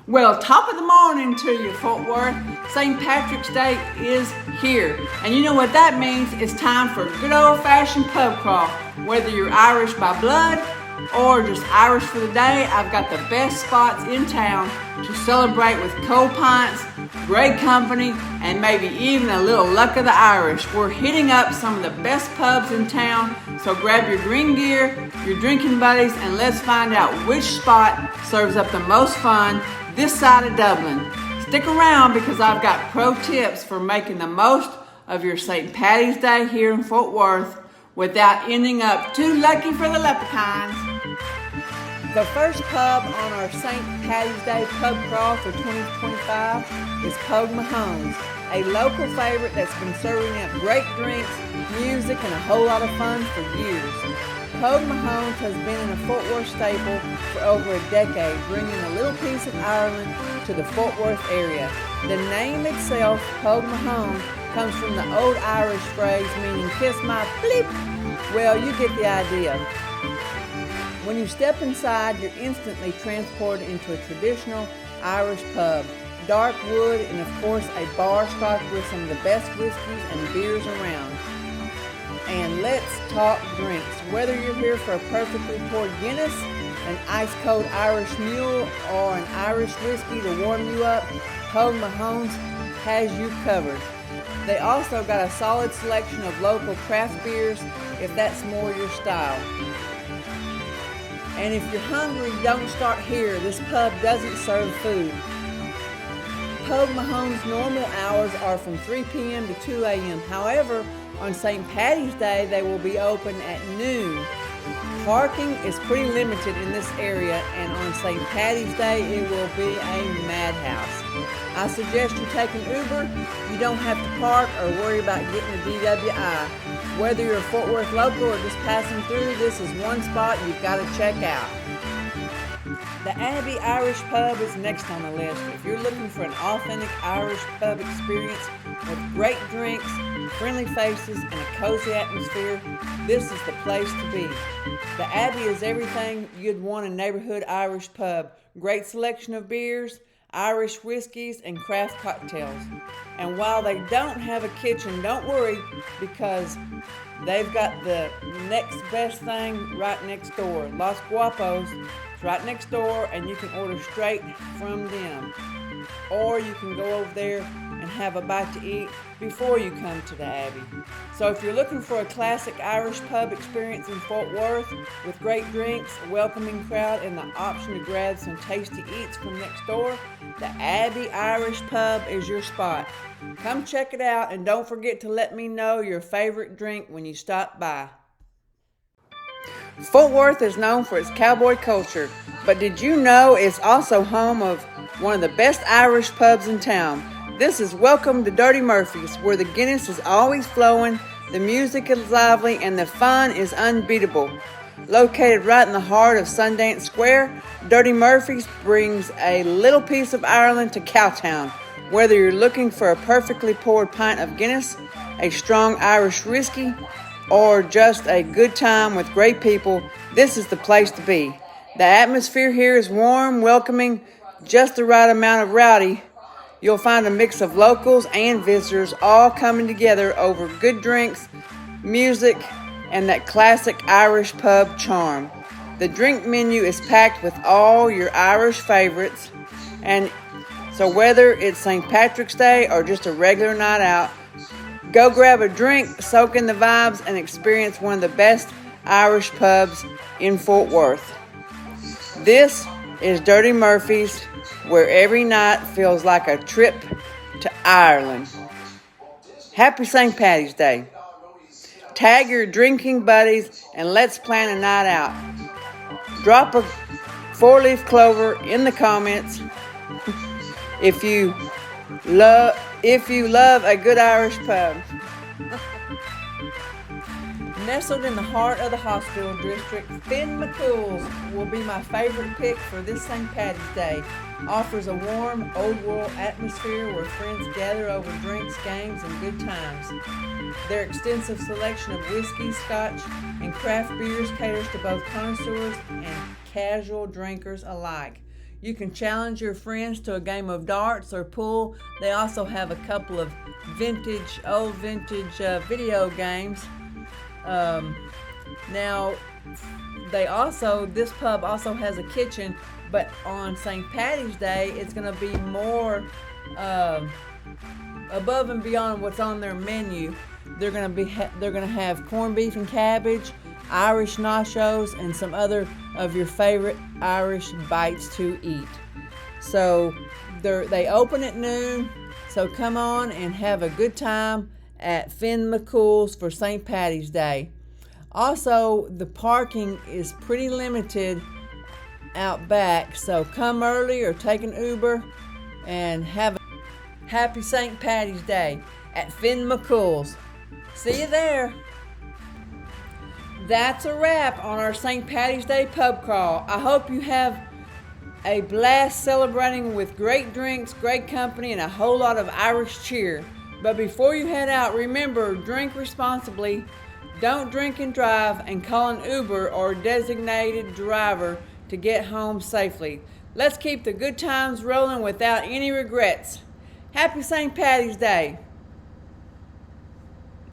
Well, top of the morning to you, Fort Worth. St. Patrick's Day is here. And you know what that means? It's time for good old-fashioned pub crawl. Whether you're Irish by blood or just Irish for the day, I've got the best spots in town to celebrate with cold pints, great company, and maybe even a little luck of the Irish. We're hitting up some of the best pubs in town, so grab your green gear, your drinking buddies, and let's find out which spot serves up the most fun this side of Dublin. Stick around because I've got pro tips for making the most of your St. Paddy's Day here in Fort Worth without ending up too lucky for the leprechauns. The first pub on our St. Paddy's Day pub crawl for 2025 is Pogue Mahone's, a local favorite that's been serving up great drinks, music, and a whole lot of fun for years. Pogue Mahone's has been a Fort Worth staple for over a decade, bringing a little piece of Ireland to the Fort Worth area. The name itself, Pogue Mahone, comes from the Old Irish phrase meaning kiss my bleep. Well, you get the idea. When you step inside, you're instantly transported into a traditional Irish pub. Dark wood and of course a bar stocked with some of the best whiskeys and beers around. And let's talk drinks. Whether you're here for a perfectly poured Guinness, an ice-cold Irish mule, or an Irish whiskey to warm you up, Pogue Mahone's has you covered. They also got a solid selection of local craft beers if that's more your style. And if you're hungry, don't start here. This pub doesn't serve food. Pogue Mahone's normal hours are from 3 p.m. to 2 a.m. However, on St. Paddy's Day, they will be open at noon. Parking is pretty limited in this area, and on St. Paddy's Day, it will be a madhouse. I suggest you take an Uber. You don't have to park or worry about getting a DWI. Whether you're a Fort Worth local or just passing through, this is one spot you've got to check out. The Abbey Irish Pub is next on the list. If you're looking for an authentic Irish pub experience with great drinks, friendly faces, and a cozy atmosphere, this is the place to be. The Abbey is everything you'd want in a neighborhood Irish pub. Great selection of beers, Irish whiskeys, and craft cocktails. And while they don't have a kitchen, don't worry, because they've got the next best thing right next door. Los Guapos is right next door, and you can order straight from them. Or you can go over there and have a bite to eat before you come to the Abbey. So if you're looking for a classic Irish pub experience in Fort Worth with great drinks, a welcoming crowd, and the option to grab some tasty eats from next door, the Abbey Irish Pub is your spot. Come check it out, and don't forget to let me know your favorite drink when you stop by. Fort Worth is known for its cowboy culture, but did you know it's also home of one of the best Irish pubs in town? This is Welcome to Dirty Murphy's, where the Guinness is always flowing, the music is lively, and the fun is unbeatable. Located right in the heart of Sundance Square, Dirty Murphy's brings a little piece of Ireland to Cowtown. Whether you're looking for a perfectly poured pint of Guinness, a strong Irish whiskey, or just a good time with great people, this is the place to be. The atmosphere here is warm, welcoming, just the right amount of rowdy. You'll find a mix of locals and visitors all coming together over good drinks, music, and that classic Irish pub charm. The drink menu is packed with all your Irish favorites, and so whether it's St. Patrick's Day or just a regular night out, go grab a drink, soak in the vibes, and experience one of the best Irish pubs in Fort Worth. This is Dirty Murphy's, where every night feels like a trip to Ireland. Happy St. Paddy's Day. Tag your drinking buddies and let's plan a night out. Drop a 4-leaf clover in the comments if you love a good Irish pub. Nestled in the heart of the hospital district, Finn McCool's will be my favorite pick for this St. Paddy's Day. Offers a warm, old-world atmosphere where friends gather over drinks, games, and good times. Their extensive selection of whiskey, scotch, and craft beers caters to both connoisseurs and casual drinkers alike. You can challenge your friends to a game of darts or pool. They also have a couple of old vintage video games. Now, this pub also has a kitchen, but on St. Paddy's Day, it's going to be more above and beyond what's on their menu. They're going to have corned beef and cabbage, Irish nachos, and some other of your favorite Irish bites to eat. So they open at noon. So come on and have a good time at Finn McCool's for St. Paddy's Day. Also, the parking is pretty limited out back, so come early or take an Uber and have a happy St. Paddy's Day at Finn McCool's. See you there. That's a wrap on our St. Paddy's Day pub crawl. I hope you have a blast celebrating with great drinks, great company, and a whole lot of Irish cheer. But before you head out, remember, drink responsibly. Don't drink and drive, and call an Uber or designated driver to get home safely. Let's keep the good times rolling without any regrets. Happy St. Paddy's Day.